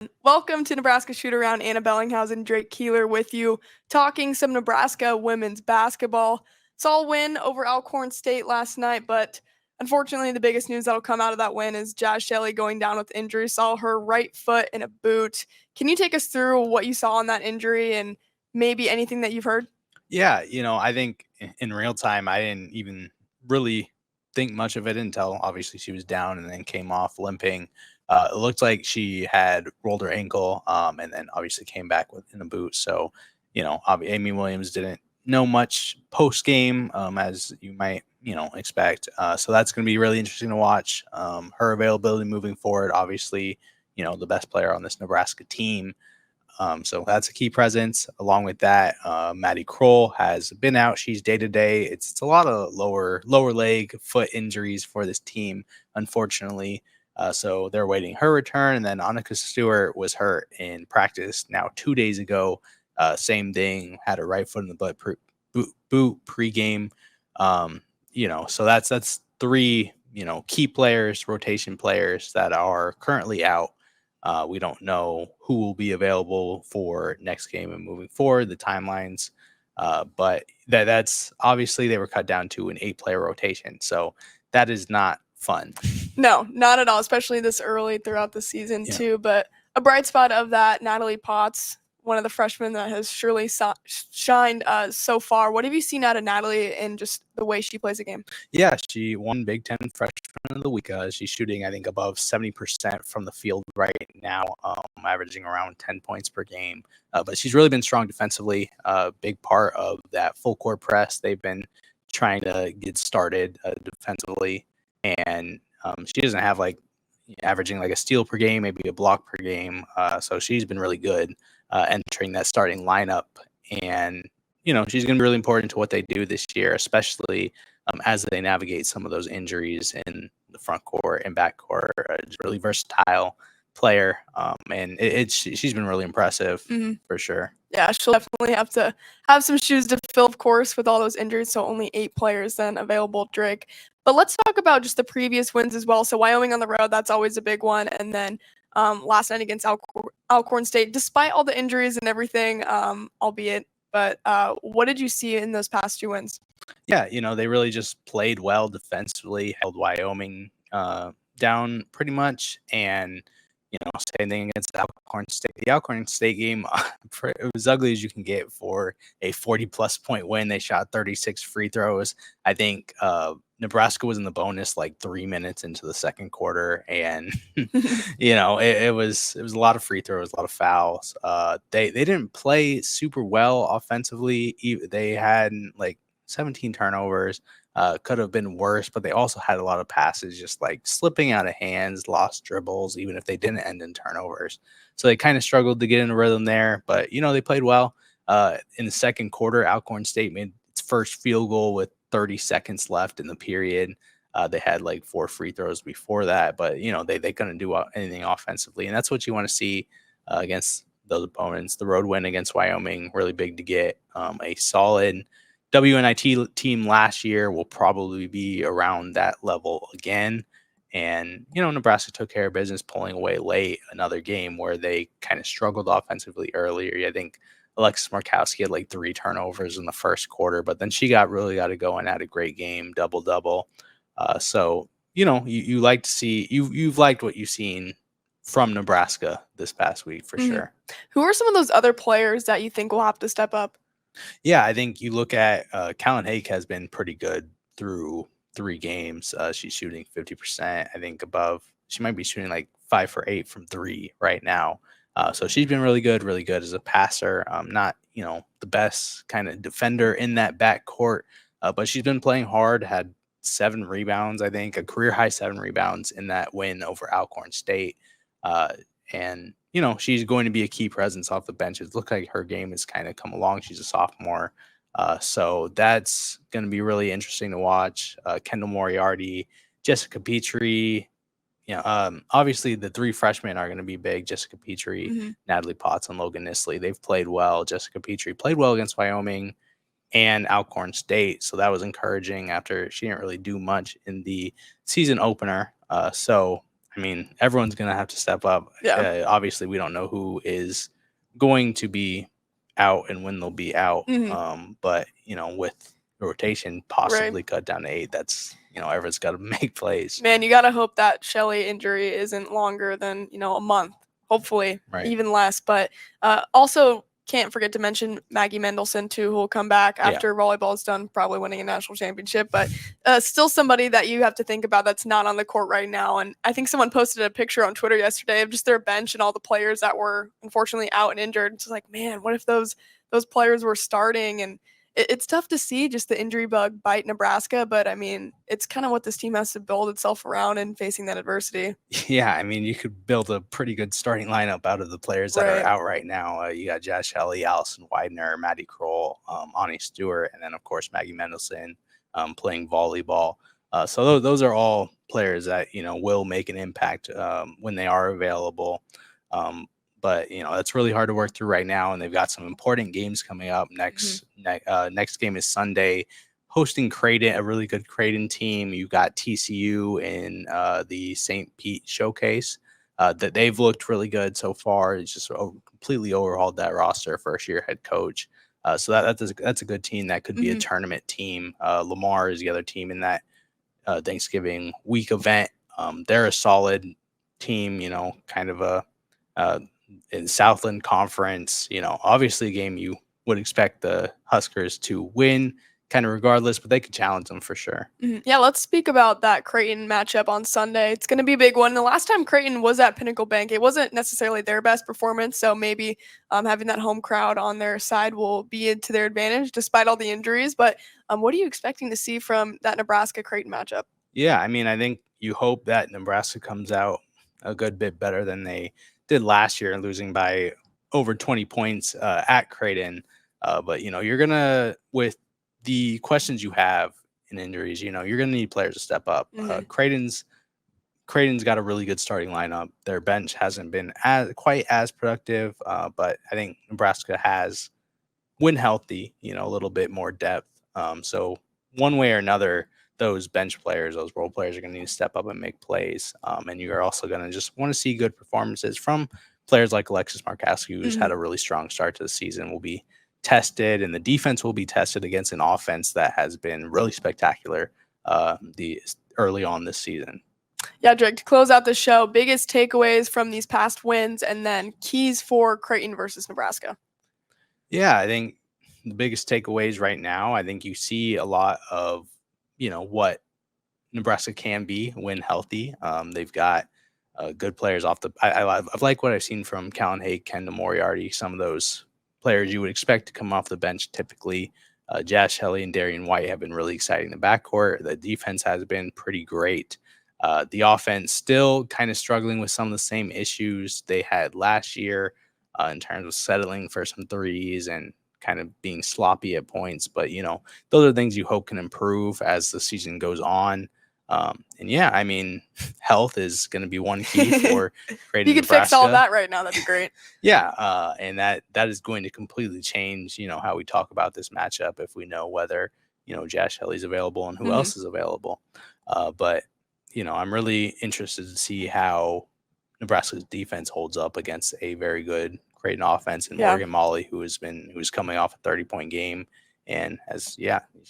everyone. Welcome to Nebraska Shoot Around. Anna Bellinghausen and Drake Keeler with you, talking some Nebraska women's basketball. Saw a win over Alcorn State last night, but unfortunately, the biggest news that'll come out of that win is Jazz Shelley going down with injury. Saw her right foot in a boot. Can you take us through what you saw on that injury and maybe anything that you've heard? Yeah, I think in real time, I didn't even really think much of it until obviously she was down and then came off limping. It looked like she had rolled her ankle, and then obviously came back in a boot. So, Amy Williams didn't know much post game, as you might, expect. So that's going to be really interesting to watch. Her availability moving forward, obviously, the best player on this Nebraska team. So that's a key presence. Along with that, Maddie Kroll has been out. She's day to day. It's a lot of lower leg, foot injuries for this team, unfortunately. So they're waiting her return. And then Annika Stewart was hurt in practice now 2 days ago. Same thing, had her right foot in the boot pregame. So that's three, key players, rotation players that are currently out. We don't know who will be available for next game and moving forward, the timelines. But that's obviously they were cut down to an 8-player rotation. So that is not fun. No, not at all, especially this early throughout the season too. But a bright spot of that, Natalie Potes, one of the freshmen that has surely shined so far. What have you seen out of Natalie and just the way she plays a game? Yeah, she won Big Ten Freshman of the Week. She's shooting, I think, above 70% from the field right now, averaging around 10 points per game. But she's really been strong defensively. Big part of that full court press they've been trying to get started defensively. And she doesn't have averaging like a steal per game, maybe a block per game. So she's been really good entering that starting lineup. And, she's going to be really important to what they do this year, especially as they navigate some of those injuries in the front court and back court. Really versatile player. And she's been really impressive for sure. Yeah, she'll definitely have to have some shoes to fill, of course, with all those injuries. So only 8 players then available, Drake. But let's talk about just the previous wins as well. So Wyoming on the road, that's always a big one. And then last night against Alcorn State, despite all the injuries and everything, albeit. But what did you see in those past 2 wins? Yeah, they really just played well defensively, held Wyoming down pretty much. And, same thing against Alcorn State. The Alcorn State game, it was ugly as you can get for a 40-plus point win. They shot 36 free throws. I think Nebraska was in the bonus 3 minutes into the second quarter, and it was a lot of free throws, a lot of fouls. They didn't play super well offensively. They had 17 turnovers. Could have been worse, but they also had a lot of passes just slipping out of hands, lost dribbles, even if they didn't end in turnovers. So they kind of struggled to get in a rhythm there, but they played well. In the second quarter, Alcorn State made its first field goal with 30 seconds left in the period. They had 4 free throws before that, but they couldn't do anything offensively, and that's what you want to see against those opponents. The road win against Wyoming, really big to get a solid WNIT team last year will probably be around that level again. And, Nebraska took care of business pulling away late, another game where they kind of struggled offensively earlier. I think Alexis Markowski had 3 turnovers in the first quarter, but then she really got to go and had a great game, double-double. So, you like to see, you've liked what you've seen from Nebraska this past week for sure. Who are some of those other players that you think will have to step up? Yeah, I think you look at Callan Hake has been pretty good through 3 games. She's shooting 50%, I think above. She might be shooting 5 for 8 from 3 right now. So she's been really good as a passer. Not, the best kind of defender in that backcourt, but she's been playing hard, had 7 rebounds, I think, a career-high 7 rebounds in that win over Alcorn State. And she's going to be a key presence off the bench. It looks like her game has kind of come along. She's a sophomore. So that's going to be really interesting to watch. Kendall Moriarty, Jessica Petrie. Obviously the 3 freshmen are going to be big. Jessica Petrie, Natalie Potes, and Logan Nisley. They've played well. Jessica Petrie played well against Wyoming and Alcorn State. So that was encouraging after she didn't really do much in the season opener. So I mean, everyone's going to have to step up. Yeah. Obviously, we don't know who is going to be out and when they'll be out. But, with the rotation possibly cut down to 8, that's, everyone's got to make plays. Man, you got to hope that Shelley injury isn't longer than, a month. Hopefully, even less. But also can't forget to mention Maggie Mendelson, too, who will come back after volleyball is done, probably winning a national championship. But still somebody that you have to think about that's not on the court right now. And I think someone posted a picture on Twitter yesterday of just their bench and all the players that were unfortunately out and injured. It's like, man, what if those players were starting? And it's tough to see just the injury bug bite Nebraska, but I mean, it's kind of what this team has to build itself around and facing that adversity. Yeah, I mean, you could build a pretty good starting lineup out of the players that are out right now. You got Jazz Shelley, Allison Widener, Maddie Kroll, Ani Stewart, and then, of course, Maggie Mendelson playing volleyball. So those are all players that, will make an impact when they are available. But that's really hard to work through right now, and they've got some important games coming up. Next game is Sunday, hosting Creighton, a really good Creighton team. You've got TCU in the St. Pete Showcase. That they've looked really good so far. It's just completely overhauled that roster. First-year head coach, so that's a good team. That could be a tournament team. Lamar is the other team in that Thanksgiving week event. They're a solid team. Kind of a in Southland Conference, obviously a game you would expect the Huskers to win kind of regardless, but they could challenge them for sure. Yeah, let's speak about that Creighton matchup on Sunday. It's going to be a big one. The last time Creighton was at Pinnacle Bank, it wasn't necessarily their best performance, so maybe having that home crowd on their side will be to their advantage despite all the injuries. But what are you expecting to see from that Nebraska-Creighton matchup? Yeah, I mean, I think you hope that Nebraska comes out a good bit better than they did last year, losing by over 20 points at Creighton. But, you're going to, with the questions you have in injuries, you're going to need players to step up. Creighton's got a really good starting lineup. Their bench hasn't been quite as productive, but I think Nebraska has, when healthy, a little bit more depth. So one way or another, those bench players, those role players are going to need to step up and make plays. And you are also going to just want to see good performances from players like Alexis Markowski, who's had a really strong start to the season, will be tested, and the defense will be tested against an offense that has been really spectacular early on this season. Yeah, Drake, to close out the show, biggest takeaways from these past wins and then keys for Creighton versus Nebraska. Yeah, I think the biggest takeaways right now, I think you see a lot of what Nebraska can be when healthy. They've got good players off the. I like what I've seen from Callan Haig, Kendall Moriarty, some of those players you would expect to come off the bench typically. Jazz Shelley and Darian White have been really exciting in the backcourt. The defense has been pretty great. The offense still kind of struggling with some of the same issues they had last year in terms of settling for some threes and kind of being sloppy at points, but those are things you hope can improve as the season goes on. And yeah, I mean, health is going to be one key for Creighton. You could Nebraska. fix all that right now. That'd be great. Yeah, and that is going to completely change, how we talk about this matchup if we know whether Jazz Shelley's available and who else is available. But I'm really interested to see how Nebraska's defense holds up against a very good Creighton offense and Morgan Molly, who's coming off a 30-point game and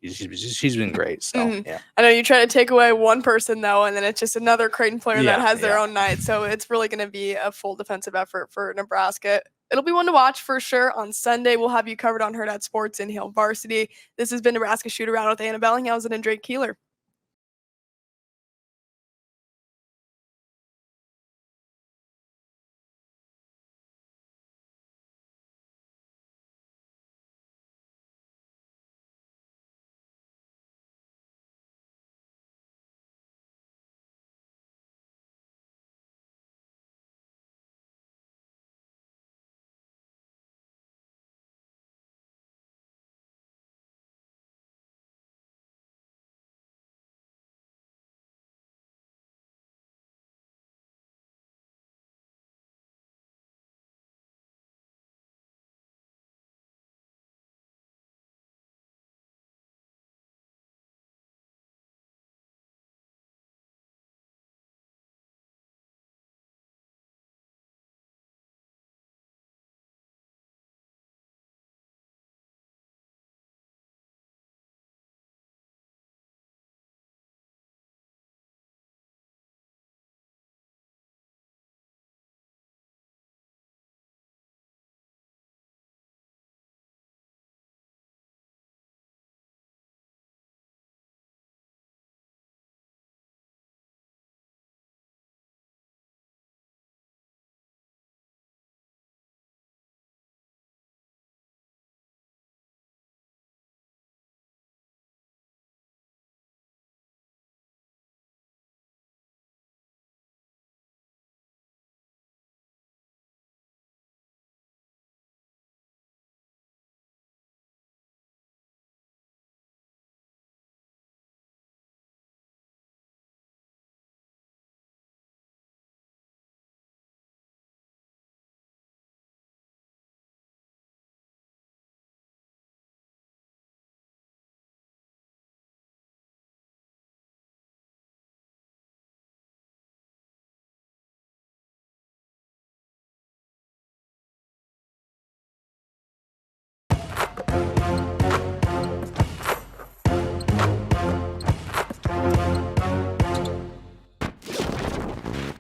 she's been great. So yeah, I know you try to take away one person though, and then it's just another Creighton player that has their own night. So it's really going to be a full defensive effort for Nebraska. It'll be one to watch for sure. On Sunday, we'll have you covered on Hurrdat Sports in Hail Varsity. This has been Nebraska Shoot Around with Anna Bellinghausen and Drake Keeler.